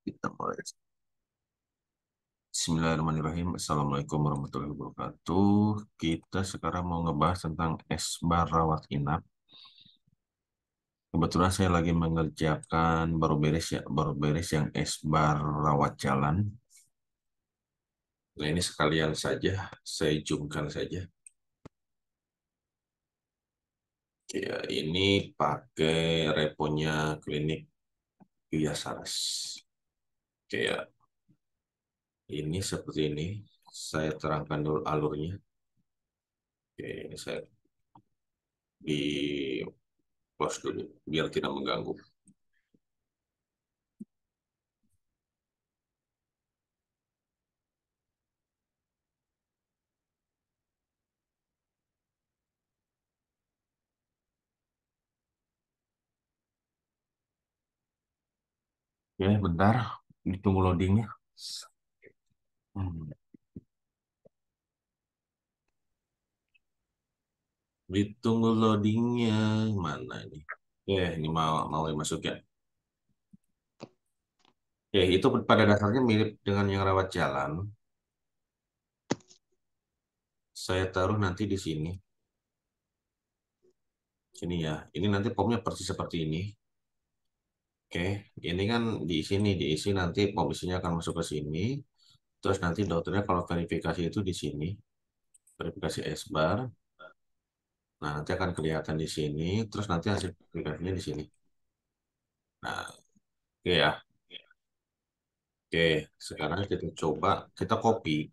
Kita mulai. Bismillahirrahmanirrahim. Assalamualaikum warahmatullahi wabarakatuh. Kita sekarang mau ngebahas tentang S-bar rawat inap. Kebetulan saya lagi mengerjakan baru beres yang S-bar rawat jalan. Nah, ini sekalian saja saya zoomkan saja. Ya, ini pakai reponya klinik Buya Saras. Kayak ini seperti ini. Saya terangkan dulu alurnya. Oke, ini saya di close dulu biar tidak mengganggu. Ya, bentar. Ditunggu loadingnya. Hmm. Ditunggu loadingnya. Mana ini? Ini mau masuk ya. Itu pada dasarnya mirip dengan yang rawat jalan. Saya taruh nanti di sini. Sini ya. Ini nanti formnya persis seperti ini. Oke, ini kan diisi nanti form isinya akan masuk ke sini. Terus nanti dokternya kalau verifikasi itu di sini, verifikasi S-bar. Nah, nanti akan kelihatan di sini. Terus nanti hasil verifikasinya di sini. Nah, oke ya. Oke, sekarang kita coba, kita copy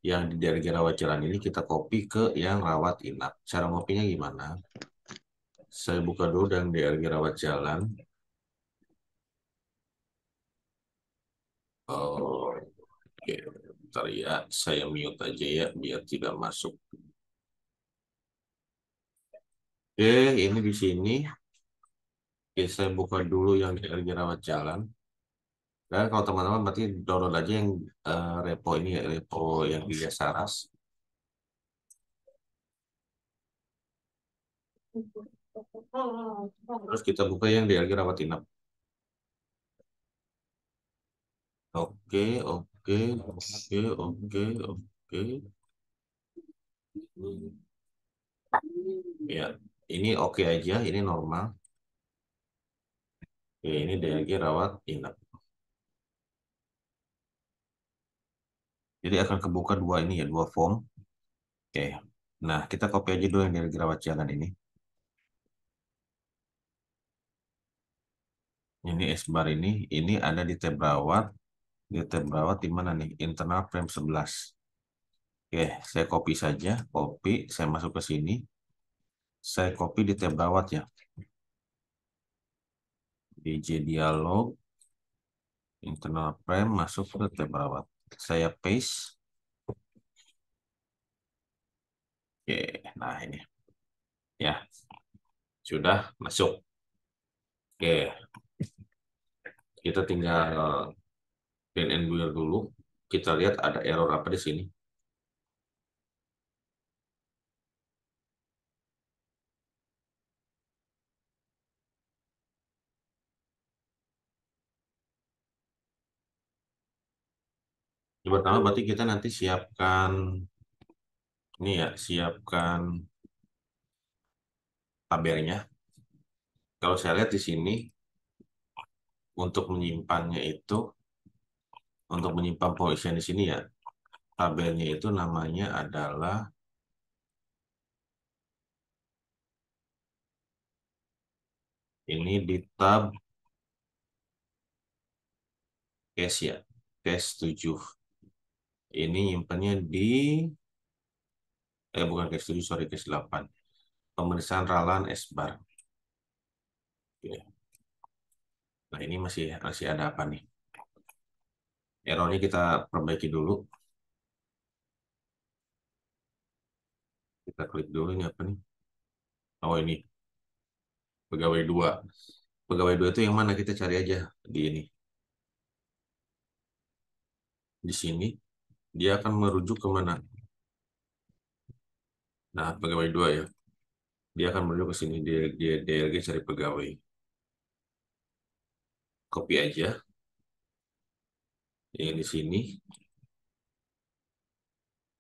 yang dari rawat jalan ini kita copy ke yang rawat inap. Cara ngopinya gimana? Saya buka dulu yang dari rawat jalan. Oh, oke, bentar ya, saya mute aja ya biar tidak masuk. Oke, ini di sini. Oke, saya buka dulu yang dari rawat jalan. Dan kalau teman-teman berarti download aja yang repo ini ya, repo yang di Saras. Terus kita buka yang di rawat inap. Oke, oke, oke, oke, oke. Ya, ini oke aja, ini normal. Oke, ini DLG rawat inap. Jadi akan kebuka dua ini ya, dua form. Oke. Nah, kita copy aja dulu yang DLG rawat jalan ini. Ini S-bar ini ada di tab rawat. Di tab rawat di mana nih? Internal frame 11. Oke, saya copy saja. Copy, saya masuk ke sini. Saya copy di tab rawat ya. DJ dialog, internal frame, masuk ke tab rawat. Saya paste. Oke, nah ini. Ya, sudah masuk. Oke, kita tinggal clean and clear dulu. Kita lihat ada error apa di sini. Yang pertama berarti kita nanti siapkan ini ya, siapkan tabelnya. Kalau saya lihat di sini untuk menyimpannya itu, untuk menyimpan position di sini ya, tabelnya itu namanya adalah ini di tab case ya, case 7. Ini nyimpannya di bukan case 7, sorry, case 8. Pemeriksaan ralan S-bar. Oke. Nah, ini masih masih ada apa nih? Errornya kita perbaiki dulu. Kita klik dulu ini apa nih? Oh, ini pegawai dua. Pegawai dua itu yang mana? Kita cari aja di ini. Di sini dia akan merujuk ke mana? Nah, pegawai dua ya. Dia akan merujuk ke sini. Dia DLG cari pegawai. Copy aja. Yang di sini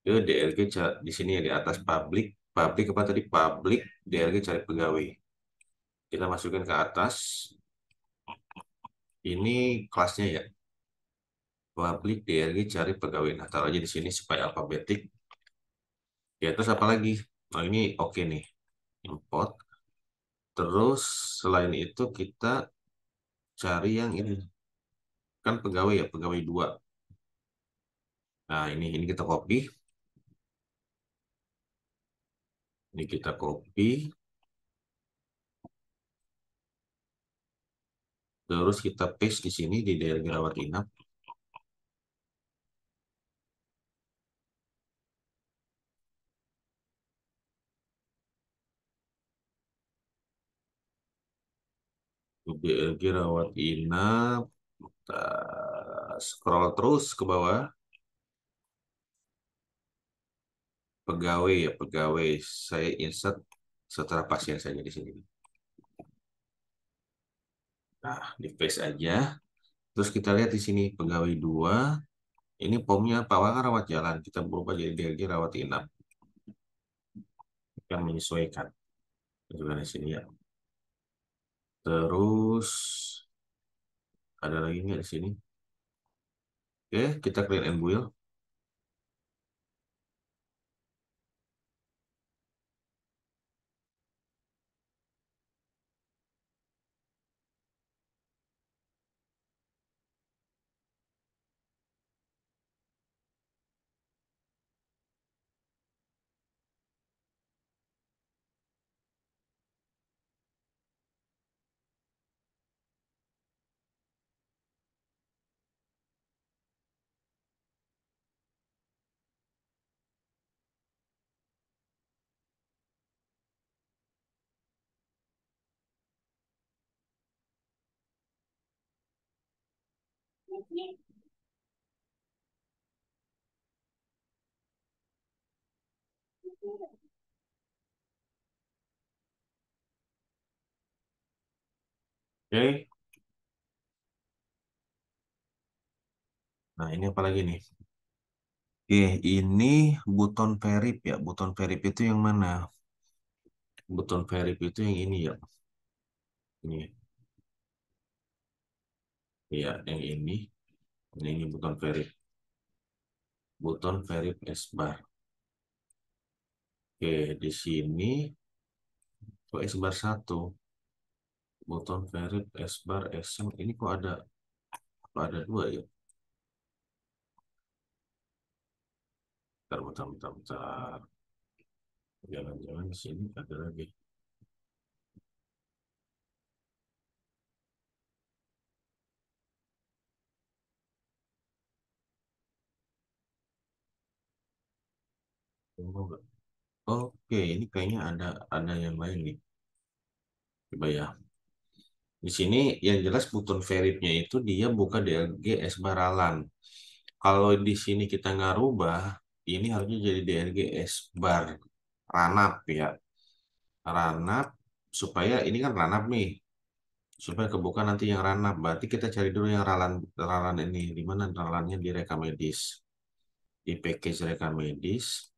ke DLG di sini ya di atas publik, publik apa tadi publik DLG cari pegawai. Kita masukin ke atas. Ini kelasnya ya. Publik DLG cari pegawai. Nah, taruh aja di sini supaya alfabetik. Ya, terus apa lagi? Nah, ini oke nih. Import. Terus selain itu kita cari yang ini. Kan pegawai ya, pegawai dua. Nah, ini kita copy. Ini kita copy. Terus kita paste di sini di daerah rawat inap. Di daerah rawat inap. Kita scroll terus ke bawah. Pegawai ya, pegawai. Saya insert setelah pasien saja di sini. Nah, di paste aja. Terus kita lihat di sini pegawai dua. Ini pomnya Pak Waka rawat jalan. Kita berubah jadi DLG rawat inap. Yang menyesuaikan. Juga di sini ya. Terus ada lagi nggak di sini? Oke, kita clean and build. Oke. Nah, ini apa lagi nih? Oke, ini buton verif ya. Buton verif itu yang mana? Buton verif itu yang ini ya. Ini. Iya, yang ini. Ini buton verif. Buton verif S bar. Oke, di sini kok S bar 1. Buton verif S bar SM. Ini kok ada dua ya? Bentar, bentar, bentar, bentar. Jangan-jangan di sini ada lagi. Tunggu nggak? Oke, ini kayaknya ada yang lain nih. Coba ya. Di sini yang jelas button verifnya itu dia buka DLG S baralan. Kalau di sini kita nggak rubah, ini harusnya jadi DLG S bar ranap ya. Ranap supaya ini kan ranap nih. Supaya kebuka nanti yang ranap. Berarti kita cari dulu yang ralan ralan ini. Di mana ralannya di rekam medis. Di package rekam medis.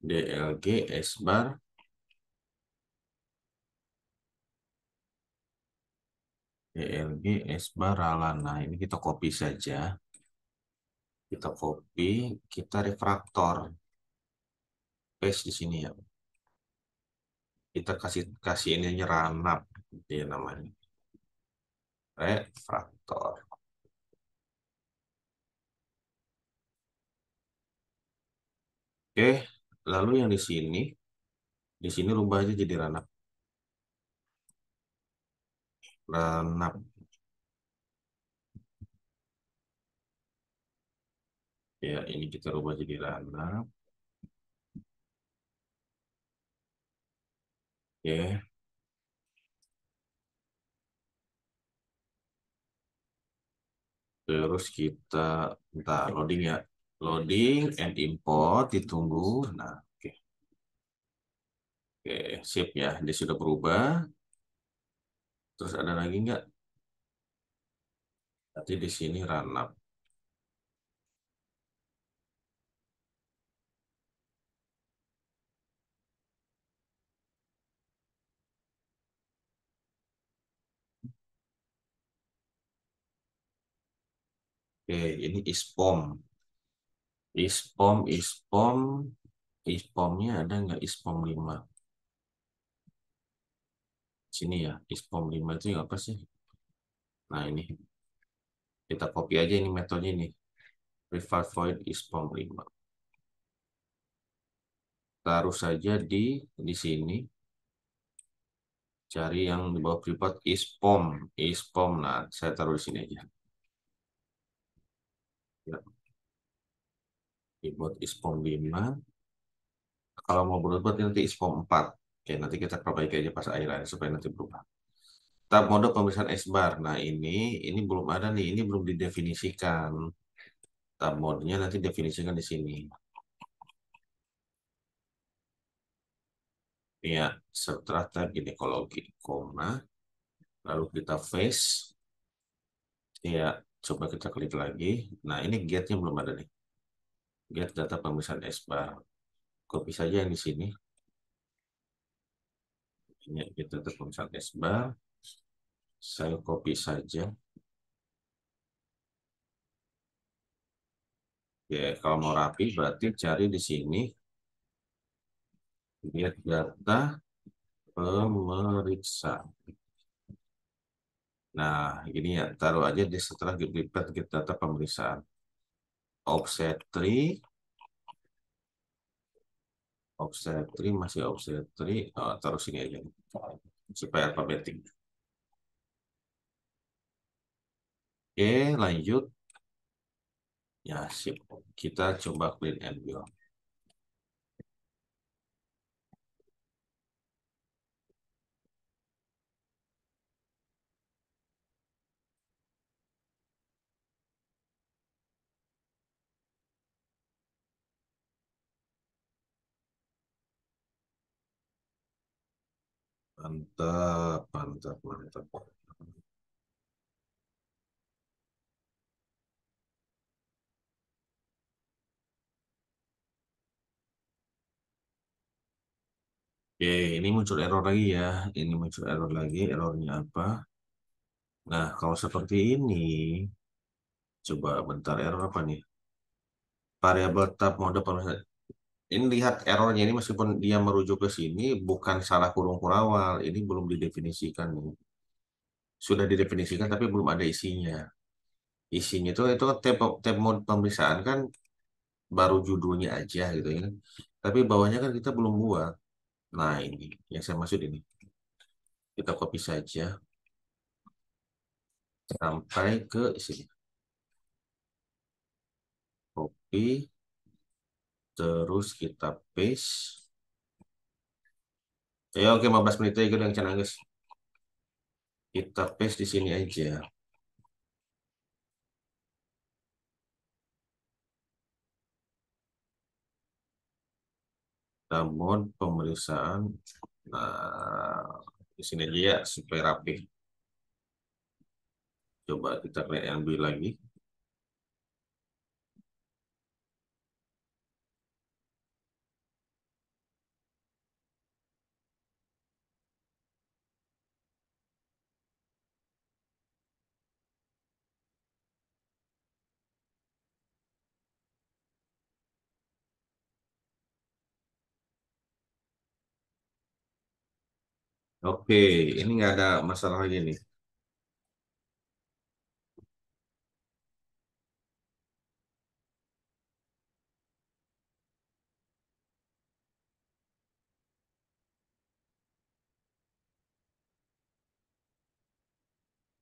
DLG S bar DLG S bar ralan. Nah, ini kita copy saja. Kita copy, kita refraktor. Paste di sini ya. Kita kasih kasih ini aja ranap dia namanya. Refraktor. Oke, lalu yang di sini rubah aja jadi ranap. Ranap. Ya, ini kita rubah jadi ranap. Oke, terus kita bentar loading ya. Loading and import ditunggu. Nah, oke. Oke, sip ya. Dia sudah berubah. Terus ada lagi nggak? Nanti di sini run up. Oke, ini ispom. Ispomnya ada nggak ispom 5? Sini ya, ispom 5 itu yang apa sih? Nah ini, kita copy aja ini metodenya ini. Private void ispom 5. Taruh saja di sini, cari yang di bawah private ispom. Ispom, nah saya taruh di sini aja. Ya, dibuat ispom 5. Kalau mau berubah nanti ispom 4. Oke, nanti kita perbaiki aja pas akhir supaya nanti berubah. Tab mode pemeriksaan S-bar. Nah, ini belum ada nih, ini belum didefinisikan. Tab modenya nanti definisikan di sini. Ya, setelah tab ginekologi, koma, lalu kita face. Ya, coba kita klik lagi. Nah, ini get-nya belum ada nih. Get data pemeriksaan S-bar. Copy saja yang di sini. Ini get data pemeriksaan S-bar. Saya copy saja. Ya, kalau mau rapi berarti cari di sini get data pemeriksa. Nah, ini ya taruh aja di setelah get data pemeriksaan. Obstetri, obstetri masih obstetri, taruh sini aja supaya alfabetik. Oke, lanjut. Ya, sip. Kita coba clean and build. Mantap, mantap, mantap. Oke, ini muncul error lagi ya. Ini muncul error lagi. Errornya apa? Nah, kalau seperti ini, coba bentar error apa nih? Variabel tab mode pemeriksaan. Ini lihat errornya ini meskipun dia merujuk ke sini, bukan salah kurung kurawal. Ini belum didefinisikan nih. Sudah didefinisikan tapi belum ada isinya. Isinya itu kan tab mode pemeriksaan kan baru judulnya aja gitu ya. Tapi bawahnya kan kita belum buat. Nah ini yang saya maksud ini. Kita copy saja sampai ke sini. Copy, terus kita paste. Ya oke 15 menit aja yang canang guys. Kita paste di sini aja. Namun pemeriksaan, nah di sini aja ya supaya rapi. Coba kita create yang lebih lagi. Oke, ini nggak ada masalah lagi nih.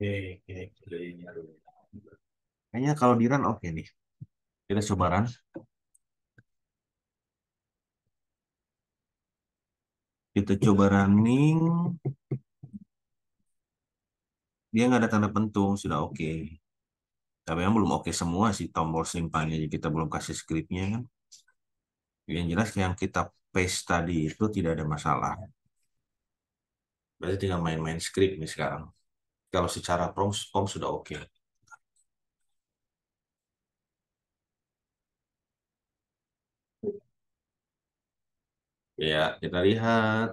Oke, oke, kayaknya kalau di run oke nih. Kita coba run. Kita coba running. Dia nggak ada tanda pentung, sudah oke. Tapi yang belum oke semua sih tombol simpannya. Jadi kita belum kasih scriptnya kan. Yang jelas yang kita paste tadi itu tidak ada masalah. Berarti tinggal main-main script nih sekarang. Kalau secara prompt sudah oke. Ya, kita lihat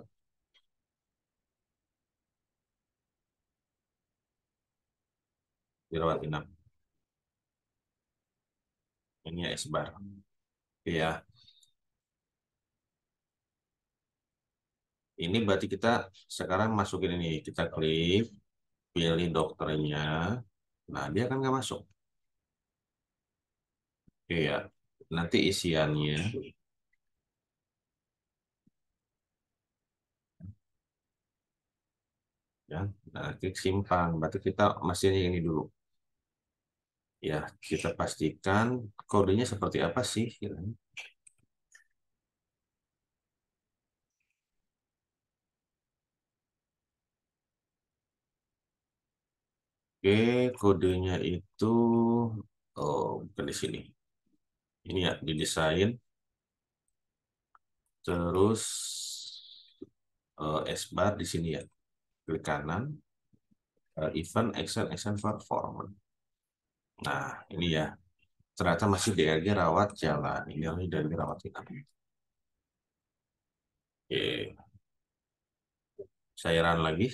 dirawat inap. Ini ya Esbar. Ya, ini berarti kita sekarang masukin ini. Kita klik, pilih dokternya. Nah, dia kan nggak masuk. Iya. Nanti isiannya, ya. Nah, klik simpan. Berarti kita masih ini dulu. Ya, kita pastikan kodenya seperti apa sih, gitu. Oke, kodenya itu, oh, bukan di sini. Ini ya, didesain, terus S-bar di sini ya. Klik kanan, event, action, performance. Nah, ini ya. Ternyata masih DRG rawat jalan. Ini dari rawat inap. Oke, saya run lagi.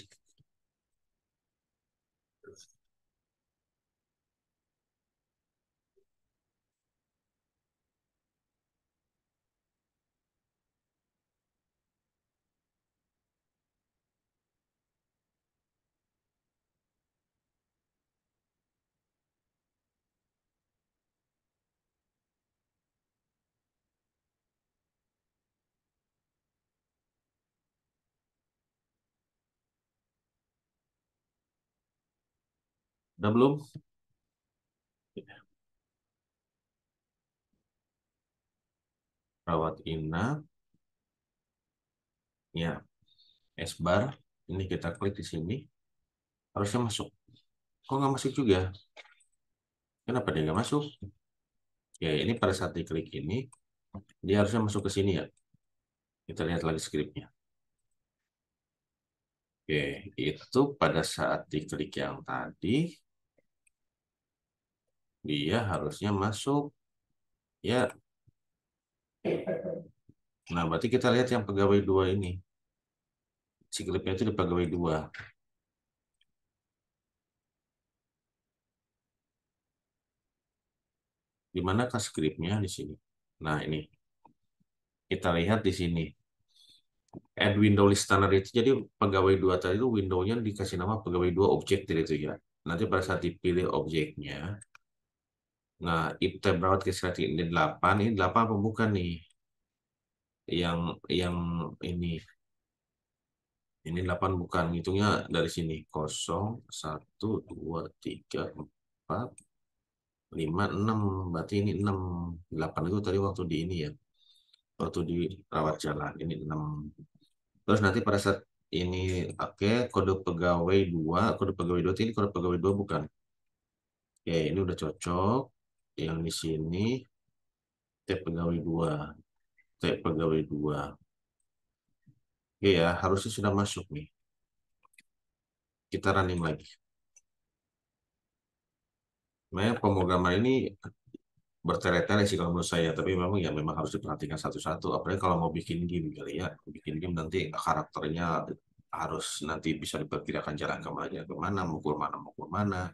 Udah belum? Rawat inap. Ya, S-bar. Ini kita klik di sini. Harusnya masuk. Kok nggak masuk juga? Kenapa dia nggak masuk? Ya, ini pada saat diklik ini, dia harusnya masuk ke sini ya. Kita lihat lagi skripnya. Oke, itu pada saat diklik yang tadi, dia harusnya masuk. Ya, nah berarti kita lihat yang pegawai dua ini. Skripnya itu di pegawai dua. Di manakah skripnya di sini? Nah, ini kita lihat di sini. Add window list standard itu jadi pegawai dua tadi itu window-nya dikasih nama pegawai dua objek itu ya. Nanti pada saat dipilih objeknya, nah if tab berapa ke ini 8, ini 8 apa bukan nih? Yang ini 8 bukan, hitungnya dari sini 0, 1, 2, 3, 4, 5, 6. Berarti ini 6. 8 itu tadi waktu di ini ya, waktu di rawat jalan ini 6. Terus nanti pada saat ini, oke, kode pegawai dua ini kode pegawai dua bukan. Oke, ini udah cocok. Yang di sini tab pegawai dua, tab pegawai dua. Oke ya, harusnya sudah masuk nih. Kita running lagi. Memang pemrograman ini bertele-tele sih kalau menurut saya, tapi memang ya memang harus diperhatikan satu-satu. Apalagi kalau mau bikin game kali ya, bikin game nanti karakternya harus nanti bisa diperkirakan jalan kemana, mukul mana.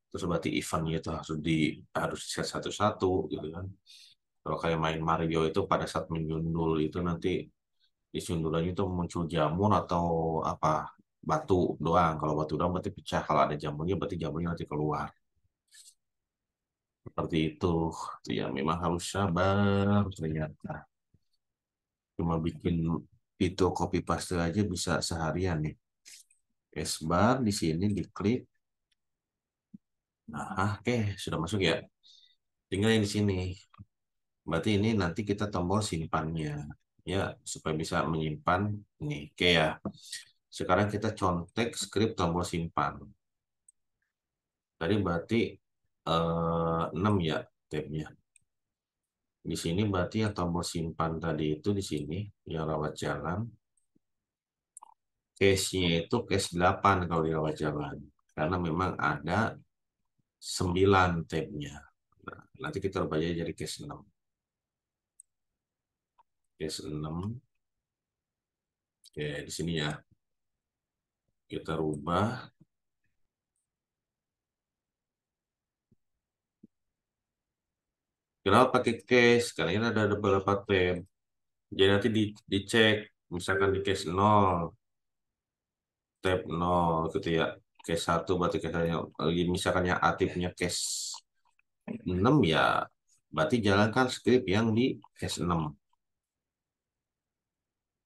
Terus berarti eventnya itu harus set satu-satu gitu kan. Kalau kayak main Mario itu pada saat menyundul itu nanti di sundulannya itu muncul jamur atau apa, batu doang. Kalau batu doang berarti pecah. Kalau ada jamurnya berarti jamurnya nanti keluar. Seperti itu. Itu ya memang harus sabar ternyata. Cuma bikin itu copy paste aja bisa seharian nih. S-bar di sini diklik. Nah, oke, sudah masuk ya. Tinggal yang di sini. Berarti ini nanti kita tombol simpannya. Ya, supaya bisa menyimpan ini. Oke ya. Sekarang kita contek script tombol simpan. Tadi berarti 6 ya tabnya. Di sini berarti yang tombol simpan tadi itu di sini yang rawat jalan. Case-nya itu case 8 kalau di rawat jalan. Karena memang ada 9 tabnya. Nah, nanti kita ubah aja jadi case 6. Case 6. Oke, di sini ya. Kita rubah. Kenapa pakai case? Karena ini ada beberapa tab. Jadi nanti dicek. Misalkan di case 0, tab 0 gitu ya. Case 1 berarti case-nya. Misalkan yang aktifnya case 6 ya. Berarti jalankan script yang di case 6.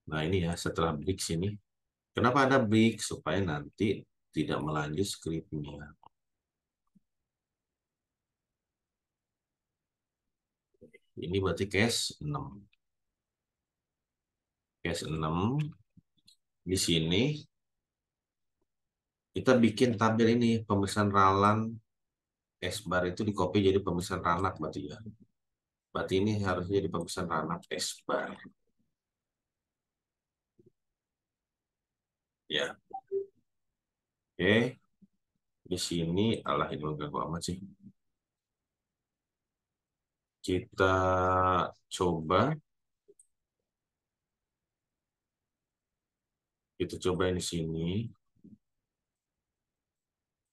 Nah ini ya setelah break sini. Kenapa ada break? Supaya nanti tidak melanjut scriptnya. Ini berarti case 6. Case 6. Di sini kita bikin tabel ini. Pemeriksaan ralan S-bar itu di copy jadi pemeriksaan ranak berarti ya. Berarti ini harusnya jadi pemeriksaan ranak S-bar. Ya, oke. Di sini, Allah ini mengganggu amat sih. Kita coba, kita coba di sini.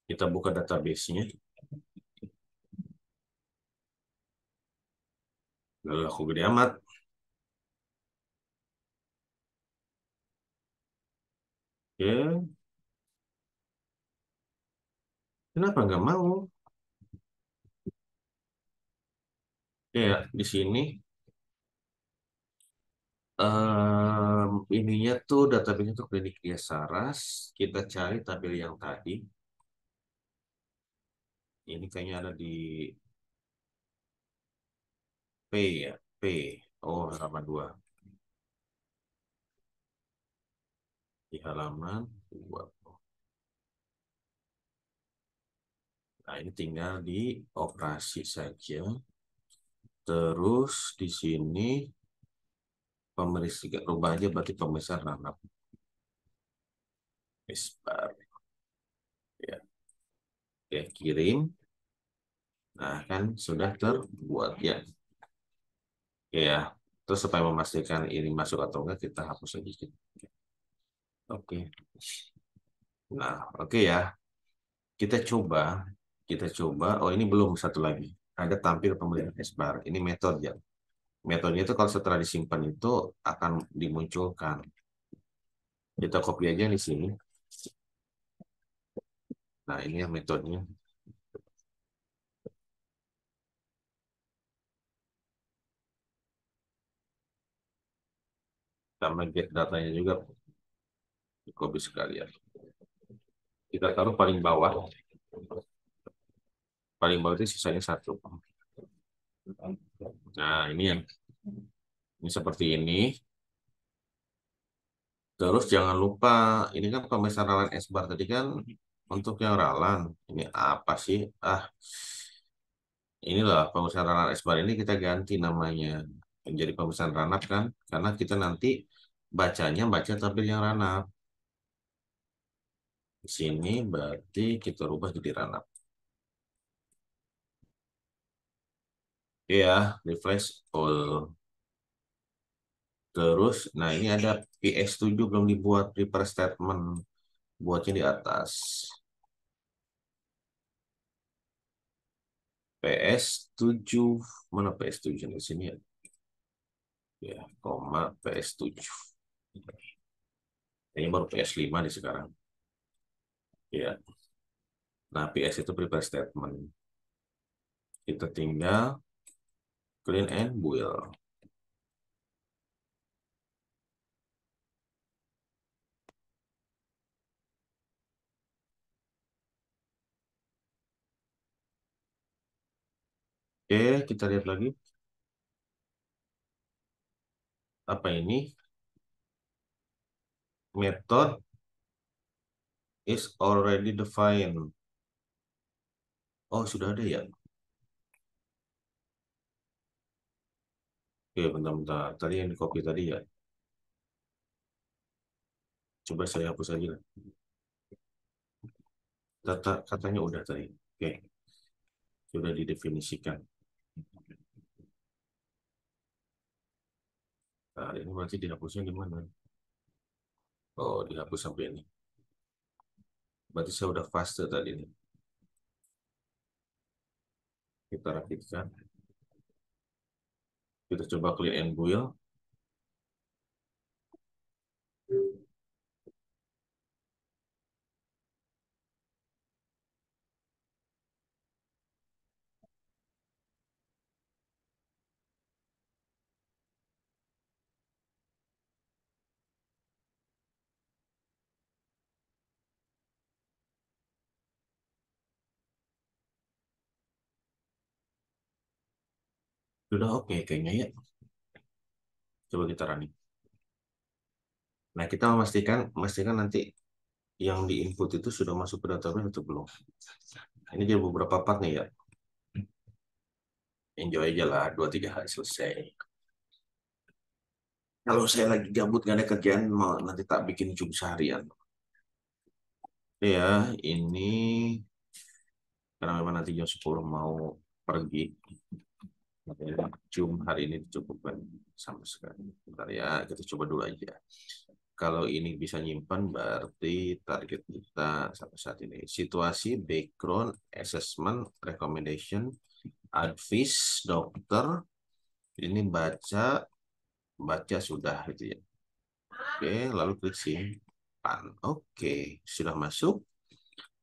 Kita buka database-nya. Lalu aku gede amat. Oke, kenapa nggak mau? Ya, di sini ininya tuh database tuh klinik Dia Saras. Kita cari tabel yang tadi. Ini kayaknya ada di P ya, P. Oh, halaman 2. Di halaman 2. Nah, ini tinggal di operasi saja. Terus di sini pemeriksaan rubah aja berarti pemeriksaan ranap. Isbar. Ya, oke, kirim. Nah, kan sudah terbuat ya. Oke ya. Terus supaya memastikan ini masuk atau enggak, kita hapus sedikit. Oke. Nah, oke ya. Kita coba. Kita coba. Oh, ini belum satu lagi. Ada tampil pemeriksaan Isbar. Ini metode ya. Metodenya itu kalau setelah disimpan itu akan dimunculkan. Kita copy aja di sini. Nah, ini yang metodenya. Sama get datanya juga di copy sekalian. Kita taruh paling bawah. Paling bawah itu sisanya satu. Nah, ini seperti ini. Terus jangan lupa, ini kan pemeriksaan ralan S-bar tadi kan untuk yang ralan. Ini apa sih? Inilah pemeriksaan ralan S-bar ini kita ganti namanya menjadi pemeriksaan ranap kan, karena kita nanti bacanya baca tabel yang ranap. Di sini berarti kita rubah jadi ranap. Ya, refresh all. Terus, nah ini ada PS7 belum dibuat prepare statement. Buatnya di atas. PS7, mana PS7 di sini ya? Ya, koma PS7. Ini baru PS5 nih sekarang. Ya, nah PS itu prepare statement. Kita tinggal clean and build. Oke, kita lihat lagi. Apa ini? Method is already defined. Oh, sudah ada ya? Oke, bentar-bentar. Tadi yang di copy tadi ya. Coba saya hapus aja lah. Katanya udah tadi. Oke, sudah didefinisikan. Nah, ini berarti dihapusnya di mana? Oh, dihapus sampai ini. Berarti saya udah fase tadi nih. Kita rakitkan. Kita coba clear and build. Sudah oke kayaknya ya. Coba kita running. Nah, kita memastikan nanti yang di input itu sudah masuk ke database atau belum. Ini jadi beberapa part nih ya. Enjoy aja lah, 2-3 hari selesai. Kalau saya lagi gabut gak ada kerjaan, mau nanti tak bikin jam seharian. Ya, ini karena memang nanti jam 10 mau pergi. Makanya Zoom hari ini dicukupkan sama sekali. Bentar ya, kita coba dulu aja. Kalau ini bisa nyimpan, berarti target kita sampai saat ini. Situasi, background, assessment, recommendation, advice, dokter, ini baca sudah gitu ya. Oke, lalu klik simpan. Oke, sudah masuk.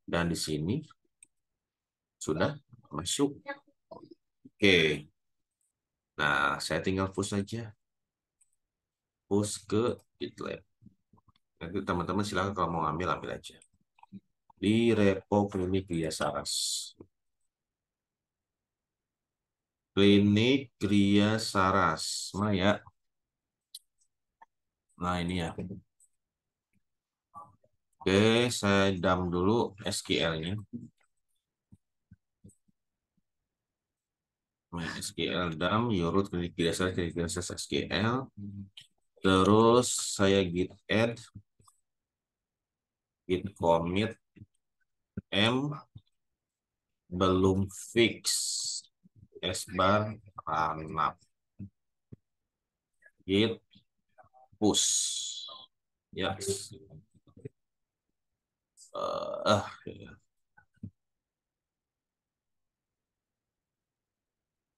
Dan di sini sudah masuk. Oke, nah saya tinggal push saja. Push ke GitLab. Nanti teman-teman silakan kalau mau ambil, ambil aja. Di repo klinik Gria Saras. Klinik Gria Saras. Mana ya? Nah ini ya. Oke, saya dump dulu SQL-nya. SQL dump, Yorut Klinik Gria Saras, Klinik Gria Saras SQL. Terus saya git add, git commit, M, belum fix, S bar, runap, git push. Ya, ya.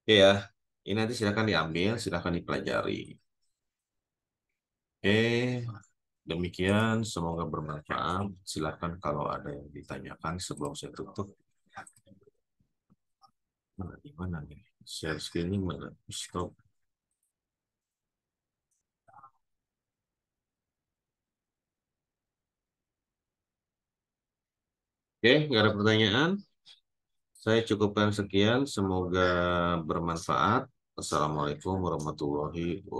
Oke ya, ini nanti silakan diambil, silakan dipelajari. Oke, demikian semoga bermanfaat. Silakan kalau ada yang ditanyakan sebelum saya tutup. Mana di mana nih? Share screening mana? Stop. Oke, nggak ada pertanyaan. Saya cukupkan sekian. Semoga bermanfaat. Assalamualaikum warahmatullahi wabarakatuh.